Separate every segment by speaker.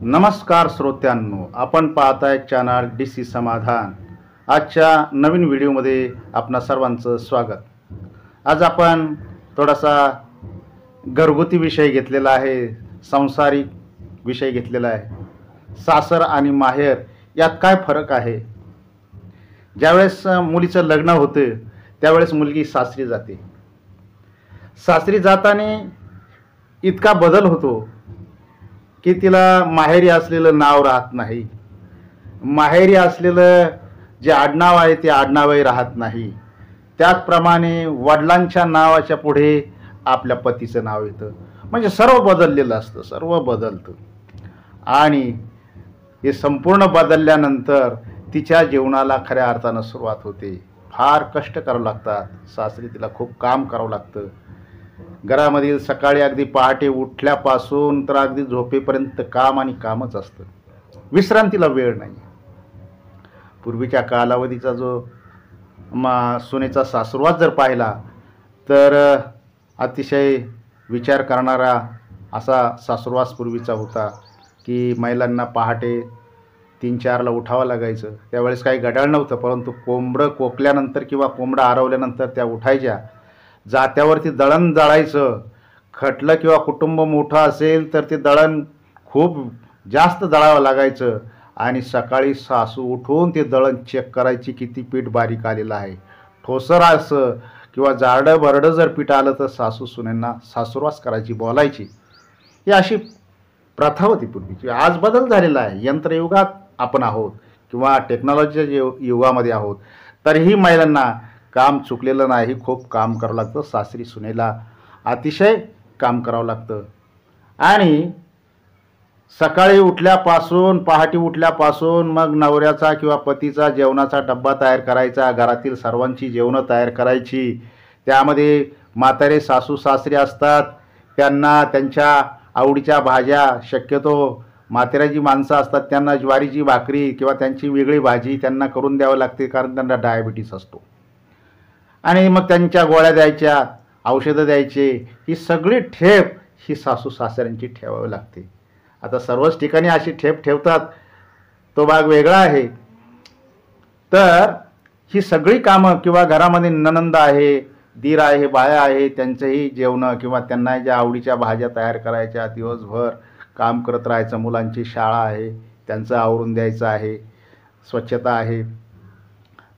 Speaker 1: नमस्कार श्रोत्यांनो, आपण पाहताय चॅनल DC समाधान। आजच्या नवीन व्हिडिओमध्ये आपणा सर्वांचं स्वागत। आज आपण थोडासा घरगुती विषय घेतलेला आहे, सांसारिक विषय घेतलेला आहे। सासर आणि माहेर यात काय फरक आहे? ज्यावेळेस मुलीचं लग्न होते त्यावेळेस मुलगी सासरी जाते। सासरी जाताना इतका बदल होतो की तिला माहेरी असलेलं नाव राहत नाही, माहेरी असलेलं जे आडनाव आहे ते आडनावही राहत नाही। त्याचप्रमाणे वडिलांच्या नावाच्या पुढे आपल्या पतीचं नाव येतं, म्हणजे सर्व बदललेलं असतं, सर्व बदलतं। आणि हे संपूर्ण बदलल्यानंतर तिच्या जीवनाला खऱ्या अर्थानं सुरुवात होते। फार कष्ट करावं लागतात, सासरी तिला खूप काम करावं लागतं। घरामधील सकाळी अगदी पहाटे उठल्यापासून तर अगदी झोपेपर्यंत काम आणि कामच असतं, विश्रांतीला वेळ नाही। पूर्वीच्या कालावधीचा जो सुनेचा सासुरवास जर पाहिला तर अतिशय विचार करणारा असा सासुरवास पूर्वीचा होता की महिलांना पहाटे 3-4ला उठावं लागायचं। त्यावेळेस काही घड्याळ नव्हतं, परंतु कोंबडं कोकल्यानंतर किंवा कोंबडं आरवल्यानंतर त्या उठायच्या, जात्यावरती दळण दळायचं। खटलं किंवा कुटुंब मोठं असेल तर ते दळण खूप जास्त दळावं लागायचं आणि सकाळी सासू उठून ते दळण चेक करायची, किती पीठ बारीक आलेलं आहे। ठोसर असं किंवा जाडं भरडं जर पीठ आलं तर सासू सुनेंना सासुरवास करायची, बोलायची। ही अशी प्रथा होती पूर्वीची। आज बदल झालेला आहे, यंत्रयुगात आपण आहोत किंवा टेक्नॉलॉजीच्या युगामध्ये आहोत, तरीही महिलांना काम चुकलेलं नाही, खूप काम करावं लागतं। सासरी सुनेला अतिशय काम करावं लागतं। आणि सकाळी उठल्यापासून पहाटे उठल्यापासून मग नवऱ्याचा किंवा पतीचा जेवणाचा डब्बा तयार करायचा, घरातील सर्वांची जेवणं तयार करायची। त्यामध्ये म्हातारे सासू सासरे असतात, त्यांना त्यांच्या आवडीच्या भाज्या, शक्यतो म्हाताऱ्याची माणसं असतात त्यांना ज्वारीची भाकरी किंवा त्यांची वेगळी भाजी त्यांना करून द्यावी लागते, कारण त्यांना डायबिटीस असतो। आणि मग त्यांच्या गोळ्या द्यायच्या, औषधं द्यायचे, ही सगळी ठेप ही सासू सासऱ्यांची ठेवावी लागते। आता सर्वच ठिकाणी अशी ठेप ठेवतात, तो भाग वेगळा आहे। तर ही सगळी कामं किंवा घरामध्ये नणंद आहे, दीर आहे, बाया आहे, त्यांचंही जेवणं किंवा त्यांना ज्या आवडीच्या भाज्या तयार करायच्या, दिवसभर काम करत राहायचं। मुलांची शाळा आहे, त्यांचं आवरून द्यायचं आहे, स्वच्छता आहे,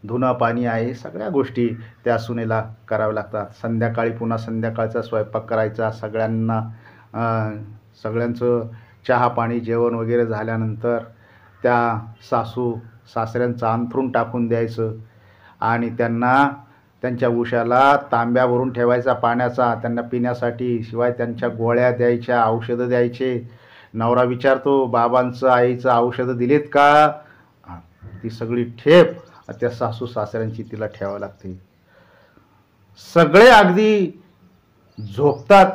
Speaker 1: धुणं पाणी आहे, सगळ्या गोष्टी त्या सुनेला कराव्या लागतात। संध्याकाळी पुन्हा संध्याकाळचा स्वयंपाक करायचा, सगळ्यांचं चहा पाणी जेवण वगैरे झाल्यानंतर त्या सासू सासऱ्यांचं अंथरूण टाकून द्यायचं आणि त्यांना त्यांच्या उशाला तांब्या भरून ठेवायचा पाण्याचा त्यांना पिण्यासाठी, शिवाय त्यांच्या गोळ्या द्यायच्या, औषधं द्यायचे। नवरा विचारतो, बाबांचं आईचं औषधं दिलीत का? ती सगळी ठेप त्या सासू सासऱ्यांची तिला ठेवावी लागते। सगळे अगदी झोपतात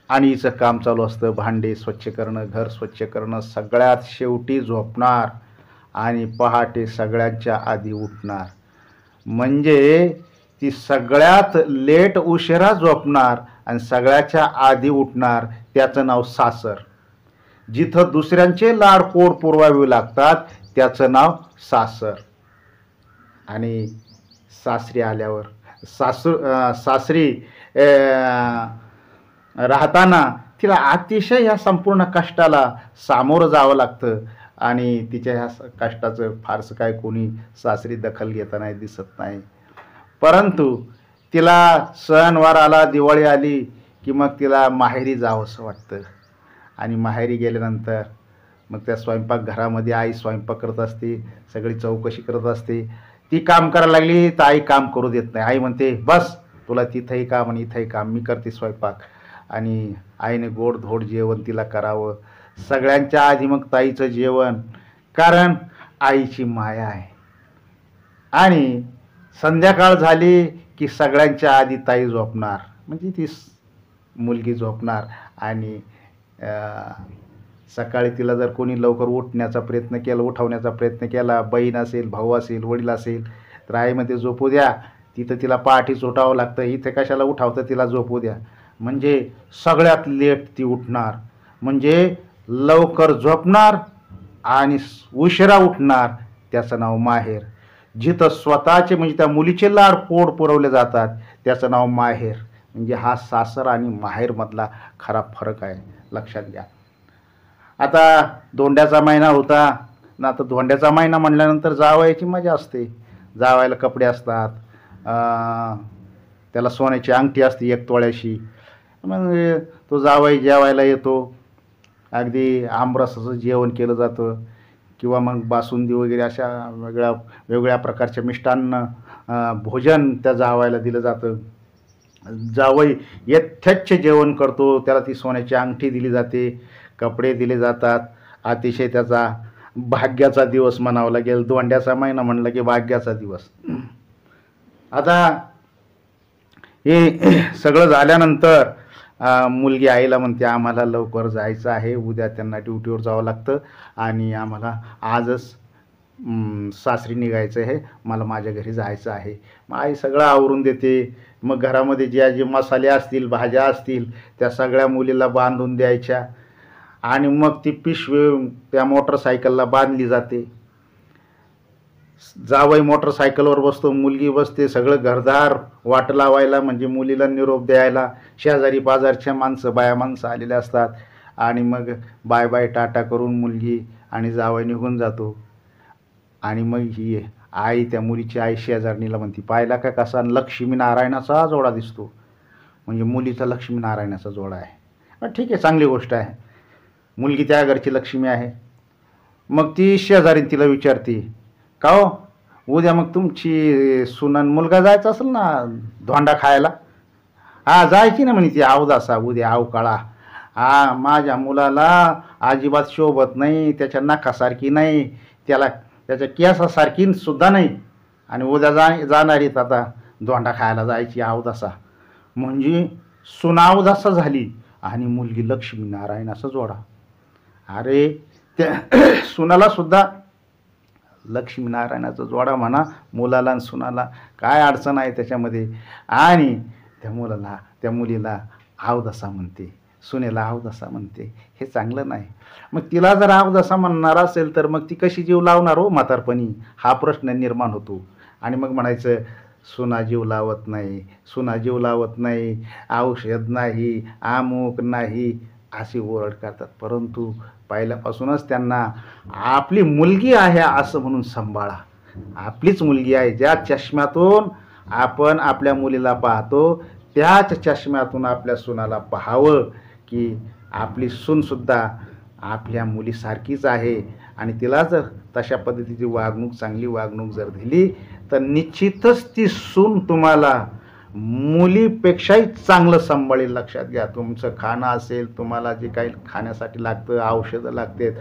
Speaker 1: आणि हिचं काम चालू असतं, भांडे स्वच्छ करणं, घर स्वच्छ करणं। सगळ्यात शेवटी झोपणार आणि पहाटे सगळ्यांच्या आधी उठणार, म्हणजे ती सगळ्यात लेट उशिरा झोपणार आणि सगळ्याच्या आधी उठणार, त्याचं नाव सासर। जिथं दुसऱ्यांचे लाड पोट पुरवावे लागतात त्याचं नाव सासर। आणि सासरी आल्यावर सासरी राहताना तिला अतिशय ह्या संपूर्ण कष्टाला सामोरं जावं लागतं आणि तिच्या ह्या कष्टाचं फारसं काय कोणी सासरी दखल घेताना दिसत नाही। परंतु तिला सणवार आला, दिवाळी आली की मग तिला माहेरी जावंसं वाटतं आणि माहेरी गेल्यानंतर मग त्या स्वयंपाकघरामध्ये आई स्वयंपाक करत असते, सगळी चौकशी करत असते। ती काम करायला लागली तर आई काम करू देत नाही, आई म्हणते बस तुला तिथंही काम आणि इथंही काम, मी करते स्वयंपाक। आणि आईने गोडधोड जेवण तिला करावं, सगळ्यांच्या आधी मग ताईचं जेवण, कारण आईची माया आहे। आणि संध्याकाळ झाली की सगळ्यांच्या आधी ताई झोपणार, म्हणजे ती मुलगी झोपणार आणि सकाळी तिला जर कोणी लवकर उठवण्याचा प्रयत्न केला, बहीण असेल, भाऊ असेल, वडील असेल, तर आई म्हणते झोपू द्या, तिथं तिला पहाटेच उठावं लागतं, इथे कशाला उठावतं, तिला झोपू द्या। म्हणजे सगळ्यात लेट ती उठणार, म्हणजे लवकर झोपणार आणि उशिरा उठणार त्याचं नाव माहेर. जिथं स्वतःचे म्हणजे त्या मुलीचे लाड पोट पुरवले जातात त्याचं नाव माहेर. म्हणजे हा सासर आणि माहेरमधला खरा फरक आहे, लक्षात घ्या. आता धोंड्याचा महिना होता ना, आता धोंड्याचा महिना म्हटल्यानंतर जावयाची मजा असते. जावायला कपडे असतात, त्याला सोन्याची अंगठी असते 1 तोळ्याची. मग तो जावई जेवायला येतो, अगदी आमरसाचं जेवण केलं जातं किंवा मग बासुंदी वगैरे अशा वेगवेगळ्या प्रकारच्या मिष्टान्न भोजन त्या जावायला दिलं जातं. जावई यथेच्छ जेवण करतो, त्याला ती सोन्याची अंगठी दिली जाते, कपडे दिले जातात. अतिशय त्याचा भाग्याचा दिवस म्हणावा लागेल. धोंड्याचा महिना म्हणलं की भाग्याचा दिवस. आता हे सगळं झाल्यानंतर मुलगी आईला म्हणते आम्हाला लवकर जायचं आहे, उद्या त्यांना ड्युटीवर जावं लागतं आणि आम्हाला आजच सासरी निघायचं आहे, मला माझ्या घरी जायचं आहे. मग आई सगळं आवरून देते. मग घरामध्ये जे मसाले असतील, भाज्या असतील, त्या सगळ्या मुलीला बांधून द्यायच्या आणि मग ती पिशवी त्या मोटरसायकलला बांधली जाते. जावई मोटरसायकलवर बसतो, मुलगी बसते. सगळं घरदार वाट लावायला म्हणजे मुलीला निरोप द्यायला शेजारी पाजारच्या बाया माणसं आलेले असतात आणि मग बाय बाय टाटा करून मुलगी आणि जावई निघून जातो. आणि मग ही आई, त्या मुलीची आई शेजारणीला म्हणते पाहिला का कसा लक्ष्मीनारायणाचा जोडा दिसतो. म्हणजे मुलीचा लक्ष्मीनारायणाचा जोडा आहे. ठीक आहे, चांगली गोष्ट आहे, मुलगी त्या घरची लक्ष्मी आहे. मग ती शेजारीन तिला विचारते का हो उद्या मग तुमची सुनन मुलगा जायचा असेल ना धोंडा खायला? हा जायची ना म्हणे ती अवदासा उद्या अवकाळा. हा माझ्या मुलाला अजिबात शोभत नाही, त्याच्या नाकासारखी नाही, त्याला त्याच्या केसासारखी सुद्धा नाही आणि उद्या जाणारीत आता धोंडा खायला जायची अवदासा. म्हणजे सुना अवदासा झाली आणि मुलगी लक्ष्मीनारायणाचा जोडा. अरे त्या सुनाला सुद्धा लक्ष्मीनारायणाचा जोडा म्हणा, मुलाला आणि सुनाला काय अडचण आहे त्याच्यामध्ये. आणि त्या मुलीला अवदसा म्हणते, सुनेला अवदसा म्हणते, हे चांगलं नाही. मग तिला जर अवदसा म्हणणार असेल तर मग ती कशी जीव लावणार हो म्हातारपणी, हा प्रश्न निर्माण होतो. आणि मग म्हणायचं सुना जीव लावत नाही, सुना जीव लावत नाही, औषध नाही, अमुक नाही, अशी ओरड करतात. परंतु पहिल्यापासूनच त्यांना आपली मुलगी आहे असं म्हणून सांभाळा. आपलीच मुलगी आहे. ज्या चष्म्यातून आपण आपल्या मुलीला पाहतो त्याच चष्म्यातून आपल्या सुनाला पाहावं की आपली सूनसुद्धा आपल्या मुलीसारखीच आहे. आणि तिला जर तशा पद्धतीची वागणूक, चांगली वागणूक जर दिली तर निश्चितच ती सून तुम्हाला मुलीपेक्षाही चांगलं सांभाळेल. लक्षात घ्या. तुमचं खाणं असेल, तुम्हाला जे काही खाण्यासाठी लागतं, औषधं लागतात,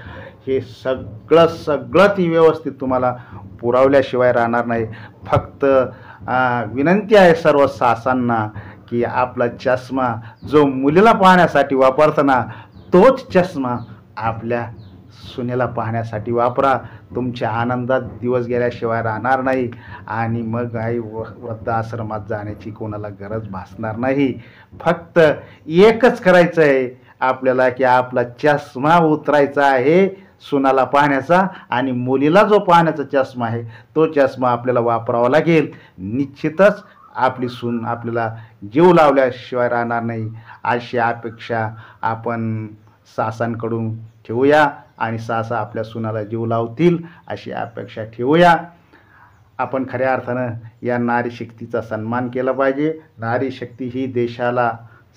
Speaker 1: हे सगळं ती व्यवस्थित तुम्हाला पुरवल्याशिवाय राहणार नाही. फक्त विनंती आहे सर्व सासांना की आपला चष्मा जो मुलीला पाहण्यासाठी वापरताना तोच चष्मा आपल्या सुनेला पाहण्यासाठी वापरा. तुमच्या आनंदात दिवस गेल्याशिवाय राहणार नाही आणि मग आई वृद्धाश्रमात जाण्याची कोणाला गरज भासणार नाही. फक्त एकच करायचं आहे आपल्याला की आपला चष्मा उतरायचा आहे सुनाला पाहण्याचा आणि मुलीला जो पाहण्याचा चष्मा आहे तो चष्मा आपल्याला वापरावा लागेल. निश्चितच आपली सून आपल्याला जीव लावल्याशिवाय राहणार नाही अशी अपेक्षा आपण सासांकडून ठेवूया आणि सासा आपल्या सुनाला जीव लावतील अशी अपेक्षा ठेवूया. आपण खऱ्या अर्थानं या नारी शक्तीचा सन्मान केला पाहिजे. नारी शक्ती ही देशाला,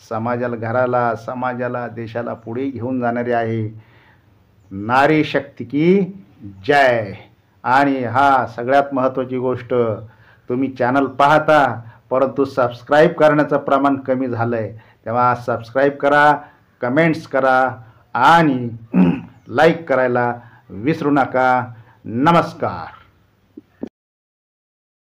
Speaker 1: समाजाला, घराला, समाजाला, देशाला पुढे घेऊन जाणारी आहे. नारी शक्ती की जय. आणि सगळ्यात महत्त्वाची गोष्ट, तुम्ही चॅनल पाहता परंतु सबस्क्राईब करण्याचं प्रमाण कमी झालं आहे. तेव्हा सबस्क्राईब करा, कमेंट्स करा आणि लाईक करायला विसरू नका. नमस्कार.